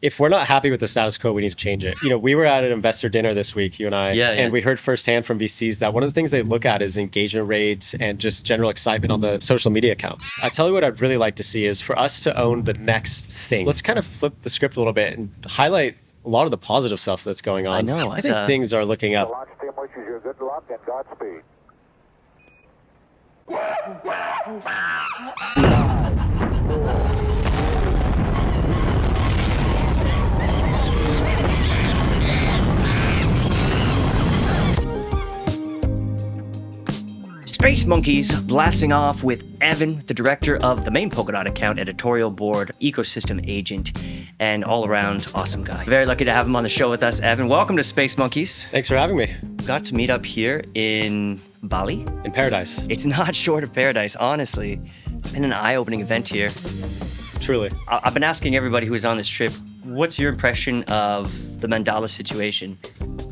if we're not happy with the status quo, we need to change it. We were at an investor dinner this week, you and I, and we heard firsthand from VCs that one of the things they look at is engagement rates and just general excitement on the social media accounts. I tell you what I'd really like to see is for us to own the next thing. Let's kind of flip the script a little bit and highlight a lot of the positive stuff that's going on. I know. I think things are looking up. The launch team wishes you good luck and Godspeed. Space Monkeys blasting off with Evan, the director of the main Polkadot account, Editorial Board, ecosystem agent, and all-around awesome guy. Very lucky to have him on the show with us, Evan. Welcome to Space Monkeys. Thanks for having me. Got to meet up here in Bali. In paradise. It's not short of paradise, honestly. Been an eye-opening event here. Truly. I've been asking everybody who is on this trip, what's your impression of the Mandala situation?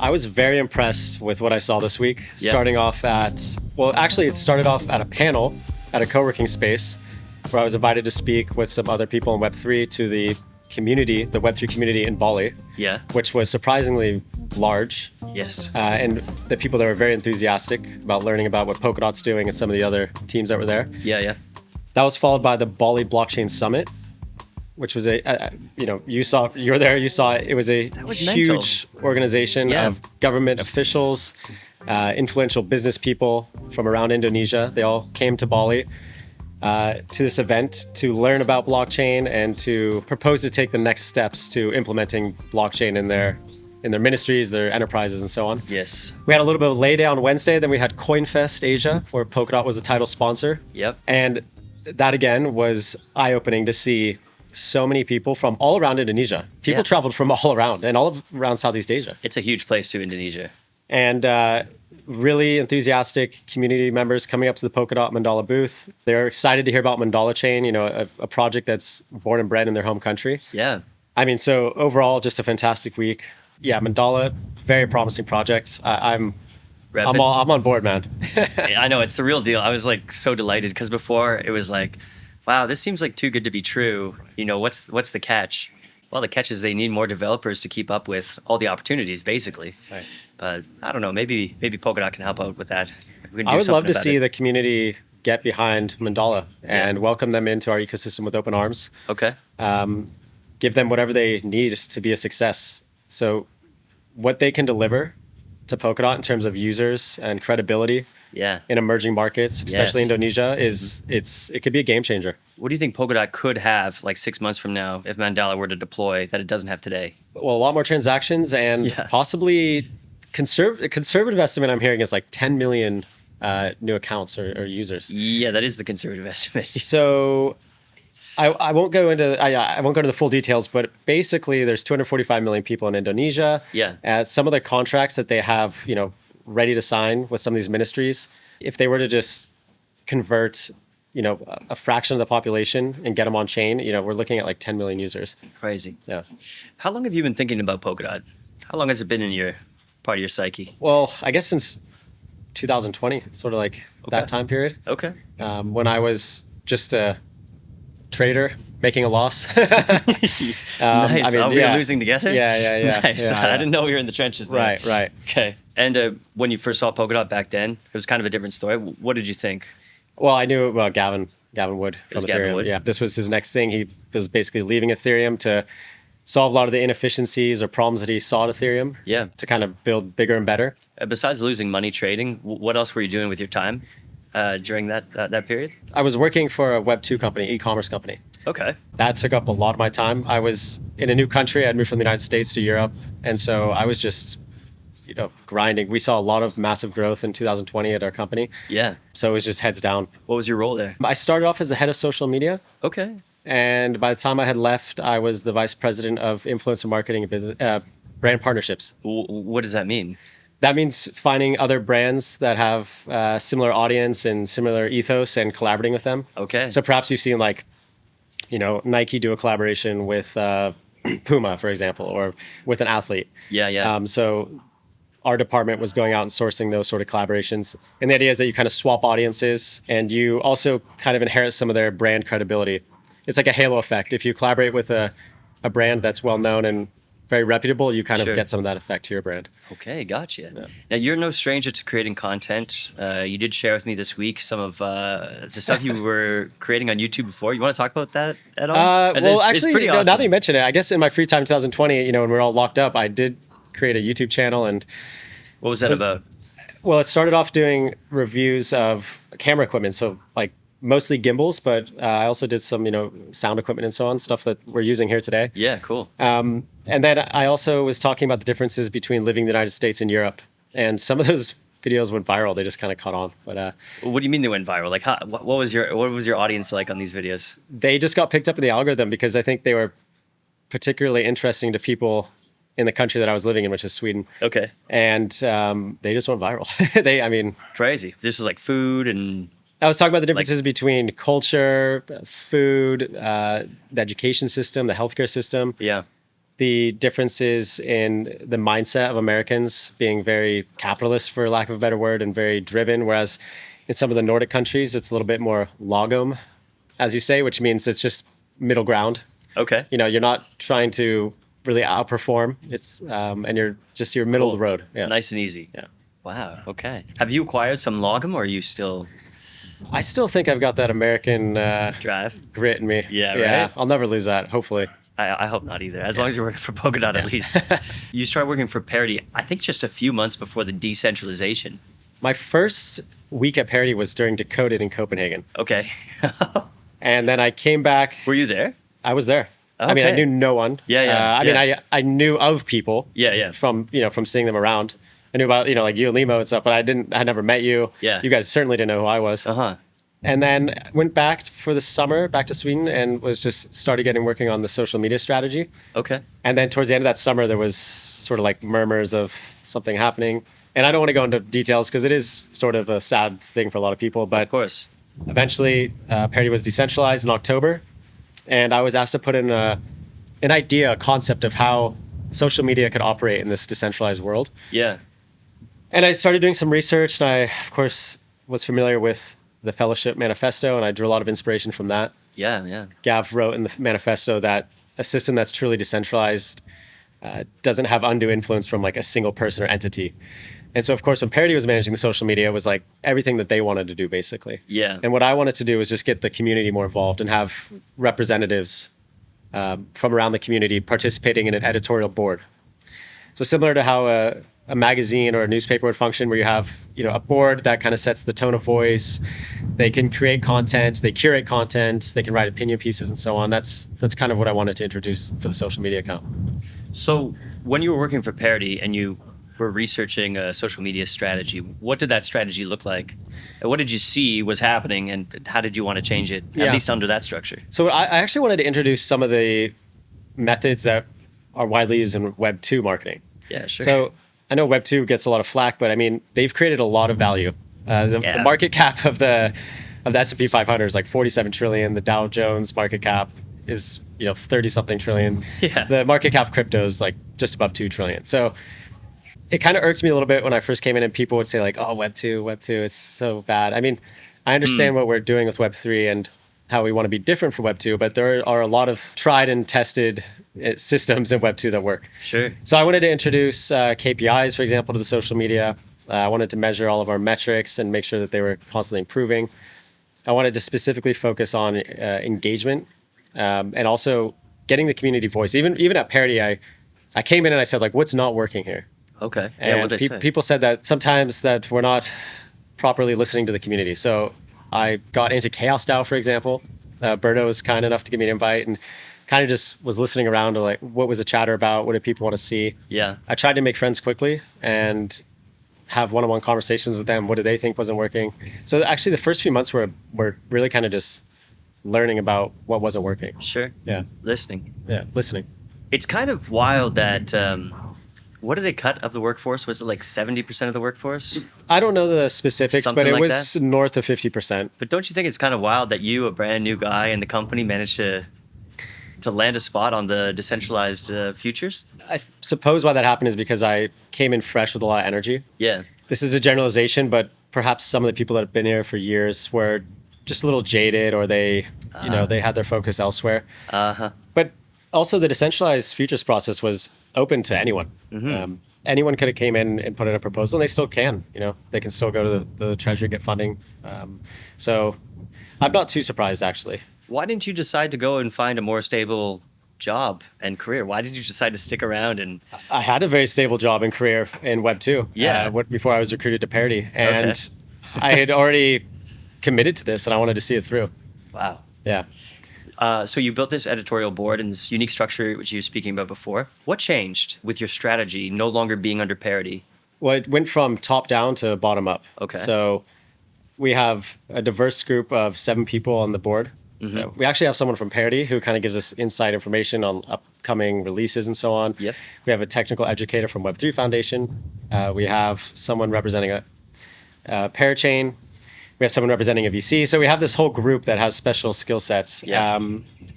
I was very impressed with what I saw this week, starting off it started off at a panel at a co-working space where I was invited to speak with some other people in Web3 to the community, the Web3 community in Bali, which was surprisingly large. Yes. And the people there were very enthusiastic about learning about what Polkadot's doing and some of the other teams that were there. Yeah. That was followed by the Bali Blockchain Summit, which was you were there, you saw it. It was a huge organization of government officials, influential business people from around Indonesia. They all came to Bali to this event to learn about blockchain and to propose to take the next steps to implementing blockchain in their ministries, their enterprises, and so on. Yes. We had a little bit of lay day on Wednesday. Then we had CoinFest Asia, where Polkadot was the title sponsor. Yep. And that again was eye-opening to see so many people from all around Indonesia. People traveled from all around and all around Southeast Asia. It's a huge place too, Indonesia. And really enthusiastic community members coming up to the Polkadot Mandala booth. They're excited to hear about Mandala Chain, a project that's born and bred in their home country. Yeah. I mean, so overall, just a fantastic week. Yeah, Mandala, very promising project. I'm on board, man. I know, it's the real deal. I was like so delighted because before it was like, wow, this seems like too good to be true. What's the catch? Well, the catch is they need more developers to keep up with all the opportunities, basically. Right. But I don't know, maybe Polkadot can help out with that. I would love to see the community get behind Mandala and welcome them into our ecosystem with open arms. Okay. Give them whatever they need to be a success. So what they can deliver to Polkadot in terms of users and credibility in emerging markets, especially Indonesia, it could be a game changer. What do you think Polkadot could have like 6 months from now if Mandala were to deploy that it doesn't have today? Well, a lot more transactions and possibly conservative estimate I'm hearing is like 10 million new accounts or users. Yeah, that is the conservative estimate. So I won't go into the full details, but basically there's 245 million people in Indonesia. Yeah. Some of the contracts that they have, ready to sign with some of these ministries, if they were to just convert, a fraction of the population and get them on chain, we're looking at like 10 million users. Crazy. Yeah. How long have you been thinking about Polkadot? How long has it been in your part of your psyche? Well, I guess since 2020, sort of like that time period. Okay. When I was just a trader making a loss. Nice. We were losing together? Yeah. Nice. Yeah. I didn't know we were in the trenches there. Right. Okay. And when you first saw Polkadot back then, it was kind of a different story. What did you think? Well, I knew Gavin Wood from Ethereum. Gavin Wood? Yeah, this was his next thing. He was basically leaving Ethereum to solve a lot of the inefficiencies or problems that he saw at Ethereum. Yeah. To kind of build bigger and better. Besides losing money trading, what else were you doing with your time during that period? I was working for a Web2 company, e-commerce company. Okay. That took up a lot of my time. I was in a new country. I'd moved from the United States to Europe. And so I was just, grinding. We saw a lot of massive growth in 2020 at our company. Yeah. So it was just heads down. What was your role there? I started off as the head of social media. Okay. And by the time I had left, I was the vice president of influencer marketing and business, brand partnerships. What does that mean? That means finding other brands that have similar audience and similar ethos and collaborating with them. Okay. So perhaps you've seen Nike do a collaboration with Puma, for example, or with an athlete. Yeah. So our department was going out and sourcing those sort of collaborations. And the idea is that you kind of swap audiences and you also kind of inherit some of their brand credibility. It's like a halo effect. If you collaborate with a a brand that's well known and very reputable, you kind Sure. of get some of that effect to your brand. Okay, gotcha. Now you're no stranger to creating content. You did share with me this week some of the stuff you were creating on YouTube before. You want to talk about that at all? Well, actually, pretty now that awesome. you mention it, I guess in my free time 2020, when we were all locked up, I did create a YouTube channel. And What was that about? well, it started off doing reviews of camera equipment. So like mostly gimbals, but I also did some, sound equipment and so on, stuff that we're using here today. Yeah, cool. And then I also was talking about the differences between living in the United States and Europe. And some of those videos went viral. They just kind of caught on. But What do you mean they went viral? Like, what was your audience like on these videos? they just got picked up in the algorithm because I think they were particularly interesting to people in the country that I was living in, which is Sweden. Okay, And they just went viral. crazy. This was like food and I was talking about the differences between culture, food, the education system, the healthcare system, yeah, the differences in the mindset of Americans being very capitalist, for lack of a better word, and very driven. Whereas in some of the Nordic countries, it's a little bit more lagom, as you say, which means it's just middle ground. okay. You're not trying to really outperform. It's and you're middle of the road. Yeah. Nice and easy. Yeah. Wow. Okay. Have you acquired some logum, or are you still I still think I've got that American drive? grit in me. Yeah, Yeah. right? I'll never lose that. Hopefully. I hope not either. As long as you're working for Polkadot, at least. You started working for Parity, I think, just a few months before the decentralization. My first week at Parity was during Decoded in Copenhagen. Okay. And then I came back. Were you there? I was there. I mean, I Okay. knew no one. Yeah, yeah, I yeah. mean, I knew of people. Yeah, yeah. From seeing them around. I knew about, like you and Limo and stuff, but I never met you. Yeah. You guys certainly didn't know who I was. Uh-huh. And then went back for the summer, back to Sweden, and was just started working on the social media strategy. Okay. And then towards the end of that summer, there was sort of like murmurs of something happening. And I don't want to go into details because it is sort of a sad thing for a lot of people. But Of course. eventually, Parity was decentralized in October. And I was asked to put in an idea, a concept of how social media could operate in this decentralized world. Yeah. And I started doing some research. And I, of course, was familiar with the Fellowship Manifesto. And I drew a lot of inspiration from that. Yeah, yeah. Gav wrote in the manifesto that a system that's truly decentralized doesn't have undue influence from like a single person or entity. And so, of course, when Parity was managing the social media, it was like everything that they wanted to do, basically. Yeah. And what I wanted to do was just get the community more involved and have representatives from around the community participating in an editorial board. So similar to how a magazine or a newspaper would function, where you have a board that kind of sets the tone of voice. They can create content, they curate content, they can write opinion pieces and so on. That's kind of what I wanted to introduce for the social media account. So when you were working for Parity and you were researching a social media strategy, what did that strategy look like? And what did you see was happening, and how did you want to change it, Yeah. at least under that structure? So I actually wanted to introduce some of the methods that are widely used in Web2 marketing. Yeah, sure. So I know Web2 gets a lot of flack, but I mean, they've created a lot of value. The market cap of the S&P 500 is like 47 trillion. The Dow Jones market cap is 30 something trillion. Yeah. The market cap of crypto is like just above 2 trillion. So it kind of irked me a little bit when I first came in and people would say like, oh, Web2, it's so bad. I mean, I understand what we're doing with Web3 and how we want to be different from Web2, but there are a lot of tried and tested systems in Web2 that work. Sure. So I wanted to introduce KPIs, for example, to the social media. I wanted to measure all of our metrics and make sure that they were constantly improving. I wanted to specifically focus on engagement and also getting the community voice. Even at Parity, I came in and I said, like, what's not working here? Okay. And Yeah, what did they say? people said that sometimes that we're not properly listening to the community. So I got into Chaos DAO, for example. Berto was kind enough to give me an invite and kind of just was listening around to like, what was the chatter about? What did people want to see? Yeah. I tried to make friends quickly and have one-on-one conversations with them. What did they think wasn't working? So actually the first few months were really kind of just learning about what wasn't working. Sure. Yeah. Listening. Yeah. Listening. It's kind of wild that, what did they cut of the workforce? Was it like 70% of the workforce? I don't know the specifics, Something but it like was that? north of 50%. But don't you think it's kind of wild that you, a brand new guy in the company, managed to land a spot on the decentralized futures? I suppose why that happened is because I came in fresh with a lot of energy. Yeah. This is a generalization, but perhaps some of the people that have been here for years were just a little jaded, or they, they had their focus elsewhere. Uh-huh. But also the decentralized futures process was open to anyone. Anyone could have came in and put in a proposal, and they still can. They can still go to the Treasury, get funding. So I'm not too surprised, actually. Why didn't you decide to go and find a more stable job and career? Why did you decide to stick around? And I had a very stable job and career in Web2. Yeah. Before I was recruited to Parity, and I had already committed to this, and I wanted to see it through. Wow. Yeah. So you built this editorial board and this unique structure, which you were speaking about before. What changed with your strategy no longer being under Parity? Well, it went from top down to bottom up. Okay. So we have a diverse group of 7 people on the board. We actually have someone from Parity who kind of gives us inside information on upcoming releases and so on. Yep. We have a technical educator from Web3 Foundation. We have someone representing a Parachain. We have someone representing a VC. So we have this whole group that has special skill sets. Yeah.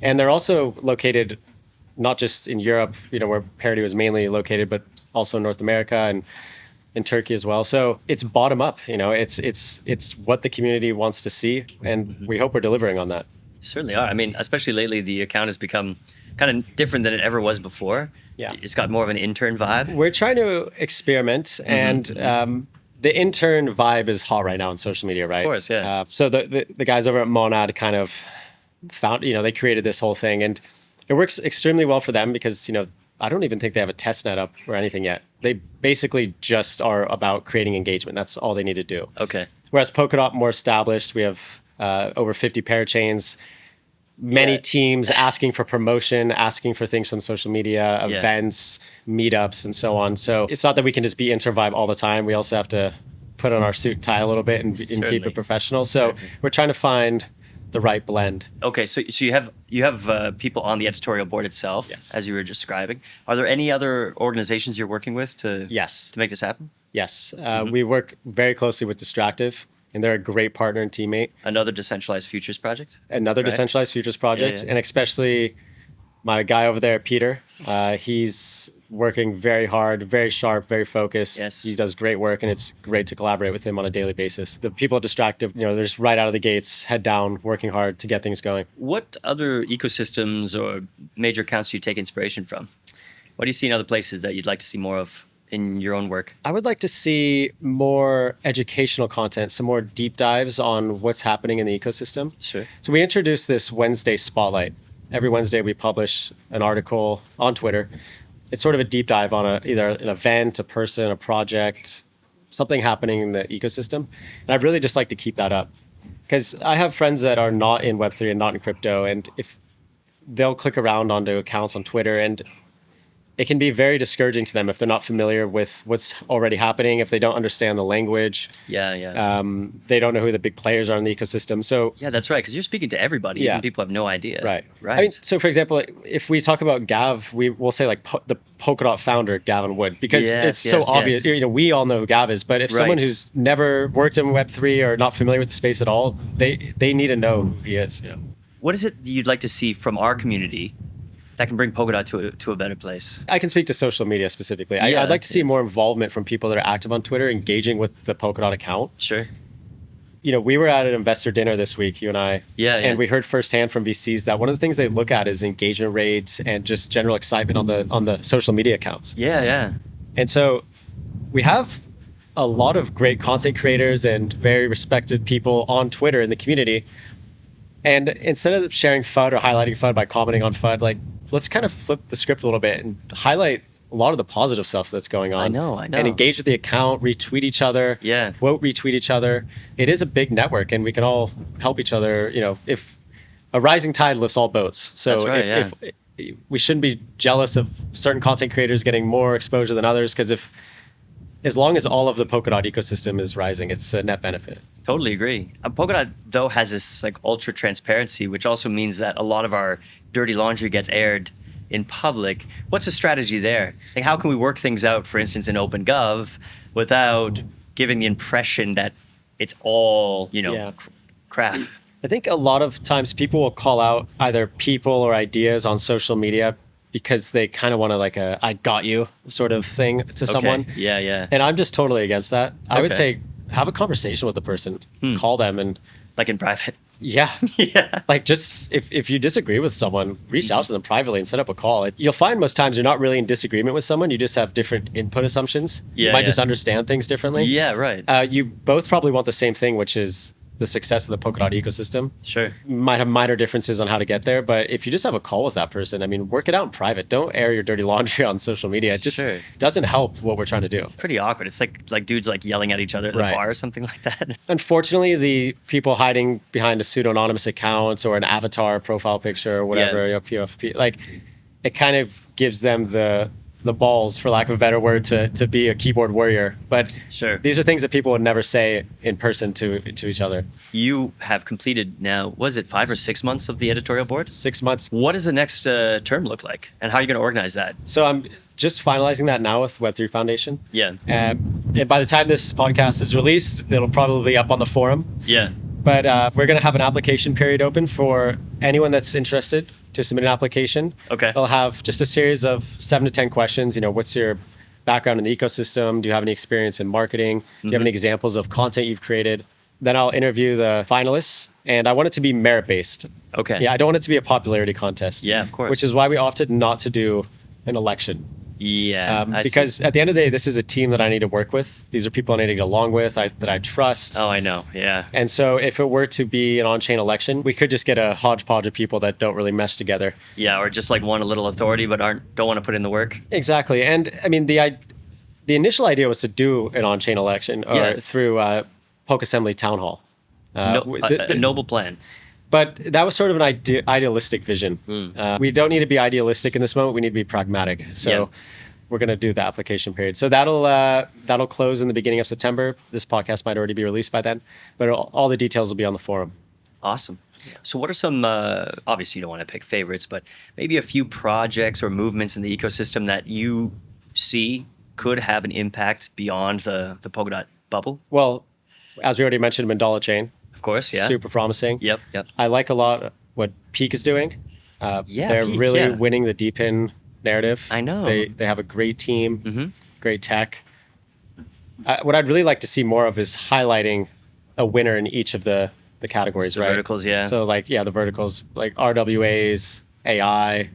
And they're also located not just in Europe, where Parity was mainly located, but also in North America and in Turkey as well. So it's bottom up, it's what the community wants to see. And we hope we're delivering on that. Certainly are. I mean, especially lately, the account has become kind of different than it ever was before. Yeah. It's got more of an intern vibe. We're trying to experiment, and the intern vibe is hot right now on social media, right? Of course, yeah. So the guys over at Monad kind of found, they created this whole thing, and it works extremely well for them because, I don't even think they have a test net up or anything yet. They basically just are about creating engagement. That's all they need to do. Okay. Whereas Polkadot, more established, we have over 50 parachains, many teams asking for promotion, asking for things from social media, events, meetups, and so on. So it's not that we can just be intern vibe all the time. We also have to put on our suit and tie a little bit and keep it professional. So we're trying to find the right blend. Okay, so you have people on the editorial board itself, as you were describing. Are there any other organizations you're working with to make this happen? Yes, we work very closely with Distractive, and they're a great partner and teammate. Another decentralized futures project? Another decentralized futures project, and especially my guy over there, Peter. He's working very hard, very sharp, very focused. Yes. He does great work, and it's great to collaborate with him on a daily basis. The people at Distractive, they're just right out of the gates, head down, working hard to get things going. What other ecosystems or major accounts do you take inspiration from? What do you see in other places that you'd like to see more of in your own work? I would like to see more educational content, some more deep dives on what's happening in the ecosystem. Sure. So we introduced this Wednesday Spotlight. Every Wednesday we publish an article on Twitter. It's sort of a deep dive on either an event, a person, a project, something happening in the ecosystem. And I'd really just like to keep that up. Because I have friends that are not in Web3 and not in crypto, and if they'll click around onto accounts on Twitter, and it can be very discouraging to them if they're not familiar with what's already happening, if they don't understand the language. They don't know who the big players are in the ecosystem. So that's right, because you're speaking to everybody. Even people have no idea. Right. I mean, so for example, if we talk about Gav, we'll say like the Polkadot founder, Gavin Wood, because it's so obvious. We all know who Gav is, but if someone who's never worked in Web3 or not familiar with the space at all, they need to know who he is. What is it you'd like to see from our community that can bring Polkadot to a better place? I can speak to social media specifically. I'd like to see more involvement from people that are active on Twitter, engaging with the Polkadot account. Sure. We were at an investor dinner this week, you and I, and we heard firsthand from VCs that one of the things they look at is engagement rates and just general excitement on the social media accounts. And so we have a lot of great content creators and very respected people on Twitter in the community. And instead of sharing FUD or highlighting FUD by commenting on FUD, let's kind of flip the script a little bit and highlight a lot of the positive stuff that's going on. I know. And engage with the account, retweet each other, quote retweet each other. It is a big network, and we can all help each other. If a rising tide lifts all boats. So if we shouldn't be jealous of certain content creators getting more exposure than others, because as long as all of the Polkadot ecosystem is rising, it's a net benefit. Totally agree. Polkadot, though, has this ultra transparency, which also means that a lot of our dirty laundry gets aired in public. What's the strategy there? How can we work things out, for instance, in OpenGov, without giving the impression that it's all, crap? I think a lot of times people will call out either people or ideas on social media because they kind of want to I got you sort of thing to someone. And I'm just totally against that. I would say have a conversation with the person, call them, and in private. Yeah. Yeah. Like just if you disagree with someone, reach out to them privately and set up a call. You'll find most times you're not really in disagreement with someone. You just have different input assumptions. Yeah, You might yeah. just understand things differently. Yeah, right. You both probably want the same thing, which is the success of the Polkadot ecosystem. Sure. Might have minor differences on how to get there, but if you just have a call with that person, I mean, work it out in private. Don't air your dirty laundry on social media. It just Sure. doesn't help what we're trying to do. Pretty awkward. It's like dudes like yelling at each other at the Right. bar or something like that. Unfortunately, the people hiding behind a pseudo-anonymous account or an avatar profile picture or whatever, Yeah. PFP, like it kind of gives them the balls, for lack of a better word, to be a keyboard warrior. But Sure. these are things that people would never say in person to each other. You have completed now, was it 5 or 6 months of the editorial board? 6 months. What does the next term look like? And how are you going to organize that? So I'm just finalizing that now with Web3 Foundation. Yeah. And by the time this podcast is released, it'll probably be up on the forum. Yeah. But we're going to have an application period open for anyone that's interested to submit an application. Okay. They'll have just a series of 7 to 10 questions. You know, what's your background in the ecosystem? Do you have any experience in marketing? Do you have any examples of content you've created? Then I'll interview the finalists, and I want it to be merit-based. Okay. Yeah, I don't want it to be a popularity contest. Yeah, of course. Which is why we opted not to do an election. Yeah. I see. Because at the end of the day, this is a team that I need to work with. These are people I need to get along with, that I trust. Oh, I know. Yeah. And so if it were to be an on-chain election, we could just get a hodgepodge of people that don't really mesh together. Yeah, or just like want a little authority but don't want to put in the work. Exactly. And I mean, the initial idea was to do an on-chain election or through Polk Assembly Town Hall. A noble plan. But that was sort of an idealistic vision. We don't need to be idealistic in this moment. We need to be pragmatic. So we're going to do the application period. So that'll close in the beginning of September. This podcast might already be released by then, but all the details will be on the forum. Awesome. So what are some, obviously you don't want to pick favorites, but maybe a few projects or movements in the ecosystem that you see could have an impact beyond the Polkadot bubble? Well, as we already mentioned, Mandala Chain. Of course, yeah. Super promising. Yep. I like a lot what Peak is doing. They're Peak, really yeah. winning the deep in narrative. I know. They have a great team, great tech. What I'd really like to see more of is highlighting a winner in each of the categories, right? Verticals, yeah. So the verticals, like RWAs, AI,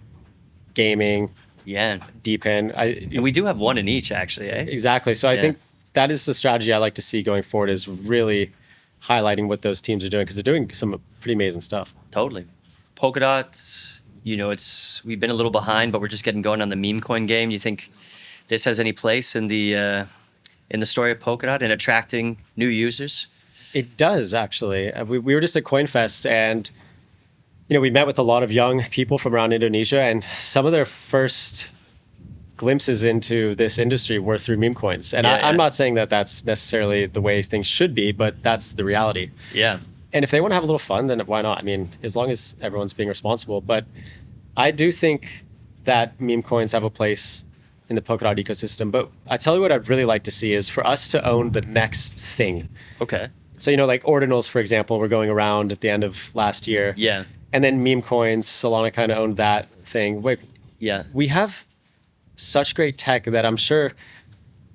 gaming, Yeah. deep in. And we do have one in each, actually, eh? Exactly. So I think that is the strategy I like to see going forward, is really highlighting what those teams are doing, because they're doing some pretty amazing stuff. Totally. Polkadot, we've been a little behind, but we're just getting going on the meme coin game. You think this has any place in the story of Polkadot in attracting new users? It does, actually. We were just at CoinFest, and we met with a lot of young people from around Indonesia, and some of their first glimpses into this industry were through meme coins. And I'm not saying that that's necessarily the way things should be, but that's the reality. Yeah. And if they want to have a little fun, then why not? I mean, as long as everyone's being responsible. But I do think that meme coins have a place in the Polkadot ecosystem. But I tell you what I'd really like to see is for us to own the next thing. Okay. So, like ordinals, for example, were going around at the end of last year. Yeah. And then meme coins, Solana kind of owned that thing. Yeah. We have such great tech that I'm sure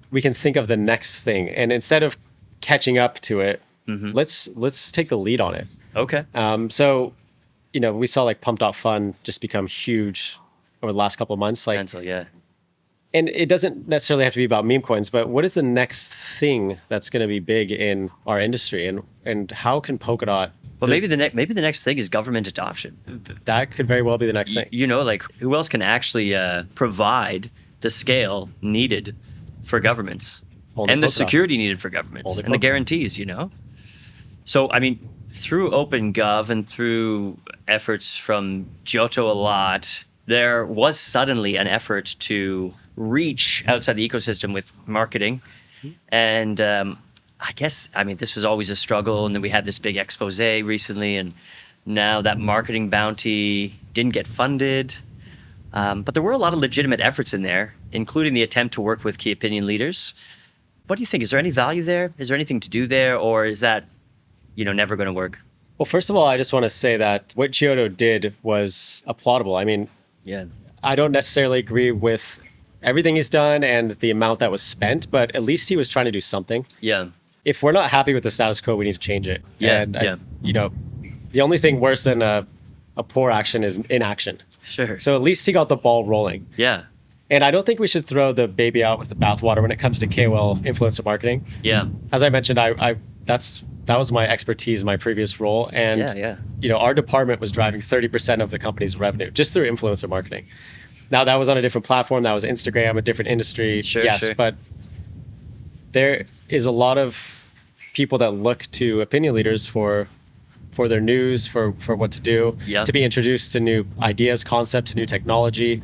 we can think of the next thing. And instead of catching up to it, let's take the lead on it. Okay. So, we saw like Pump.Fun just become huge over the last couple of months. And it doesn't necessarily have to be about meme coins, but what is the next thing that's going to be big in our industry, and how can Polkadot? Well, maybe the next thing is government adoption. That could very well be the next thing. Who else can actually provide the scale needed for governments Only and the Polkadot. security needed for governments Only and the Polkadot. guarantees, So, I mean, through OpenGov and through efforts from Giotto a lot, there was suddenly an effort to reach outside the ecosystem with marketing. And this was always a struggle. And then we had this big expose recently, and now that marketing bounty didn't get funded. But there were a lot of legitimate efforts in there, including the attempt to work with key opinion leaders. What do you think? Is there any value there? Is there anything to do there? Or is that, never going to work? Well, first of all, I just want to say that what Giotto did was applaudable. I mean, I don't necessarily agree with everything he's done and the amount that was spent, but at least he was trying to do something. Yeah. If we're not happy with the status quo, we need to change it. Yeah, And the only thing worse than a poor action is inaction. Sure. So at least he got the ball rolling. Yeah. And I don't think we should throw the baby out with the bathwater when it comes to KOL influencer marketing. Yeah. As I mentioned, that was my expertise in my previous role. And our department was driving 30% of the company's revenue just through influencer marketing. Now that was on a different platform, that was Instagram, a different industry. Sure, yes, sure. But there is a lot of people that look to opinion leaders for their news, for what to do, to be introduced to new ideas, concepts, new technology.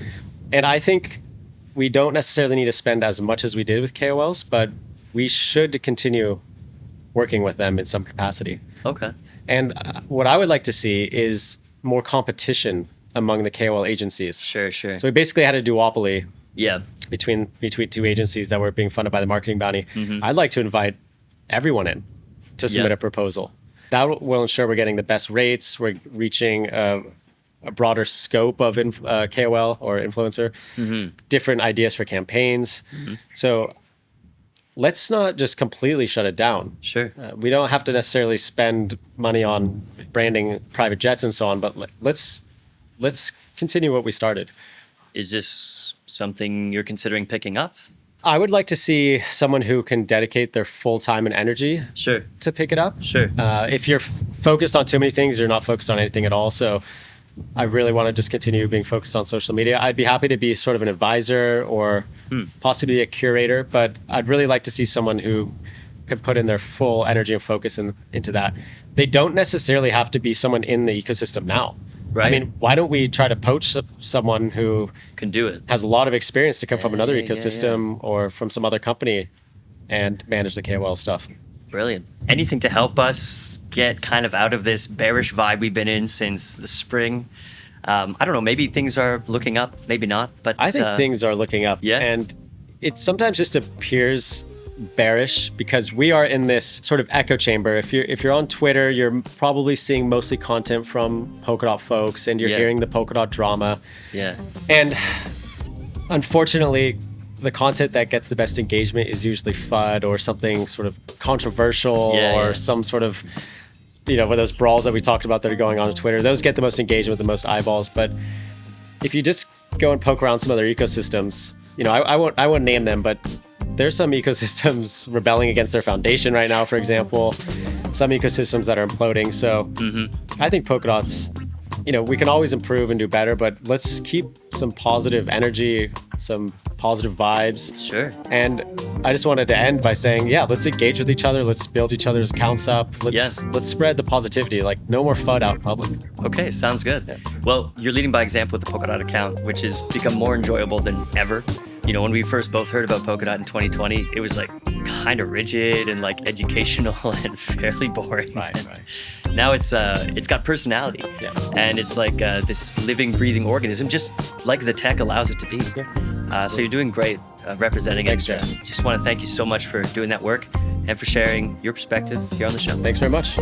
And I think we don't necessarily need to spend as much as we did with KOLs, but we should continue working with them in some capacity. Okay. And what I would like to see is more competition among the KOL agencies. Sure. So we basically had a duopoly Yeah. between two agencies that were being funded by the marketing bounty. Mm-hmm. I'd like to invite everyone in to submit a proposal. That will ensure we're getting the best rates, we're reaching a broader scope of KOL or influencer, different ideas for campaigns. So let's not just completely shut it down. Sure. We don't have to necessarily spend money on branding private jets and so on, but let's continue what we started. Is this something you're considering picking up? I would like to see someone who can dedicate their full time and energy to pick it up. Sure. If you're focused on too many things, you're not focused on anything at all. So I really want to just continue being focused on social media. I'd be happy to be sort of an advisor or possibly a curator, but I'd really like to see someone who could put in their full energy and focus into that. They don't necessarily have to be someone in the ecosystem now. Right. I mean, why don't we try to poach someone who can do it, has a lot of experience to come from another ecosystem or from some other company and manage the KOL stuff? Brilliant. Anything to help us get kind of out of this bearish vibe we've been in since the spring? I don't know, maybe things are looking up, maybe not, but I think things are looking up. Yeah. And it sometimes just appears bearish because we are in this sort of echo chamber. If you're on Twitter, you're probably seeing mostly content from Polkadot folks and you're hearing the Polkadot drama. Yeah. And unfortunately, the content that gets the best engagement is usually FUD or something sort of controversial or some sort of, with those brawls that we talked about that are going on Twitter. Those get the most engagement, the most eyeballs. But if you just go and poke around some other ecosystems, I won't name them, but there's some ecosystems rebelling against their foundation right now, for example. Some ecosystems that are imploding. So I think Polkadot's, we can always improve and do better, but let's keep some positive energy, some positive vibes. Sure. And I just wanted to end by saying, let's engage with each other. Let's build each other's accounts up. Let's spread the positivity. Like, no more FUD out in public. Okay, sounds good. Yeah. Well, you're leading by example with the Polkadot account, which has become more enjoyable than ever. When we first both heard about Polkadot in 2020, it was like kind of rigid and like educational and fairly boring. Right. Now it's got personality, and it's like this living, breathing organism, just like the tech allows it to be. So you're doing great representing it. Just want to thank you so much for doing that work and for sharing your perspective here on the show. Thanks very much.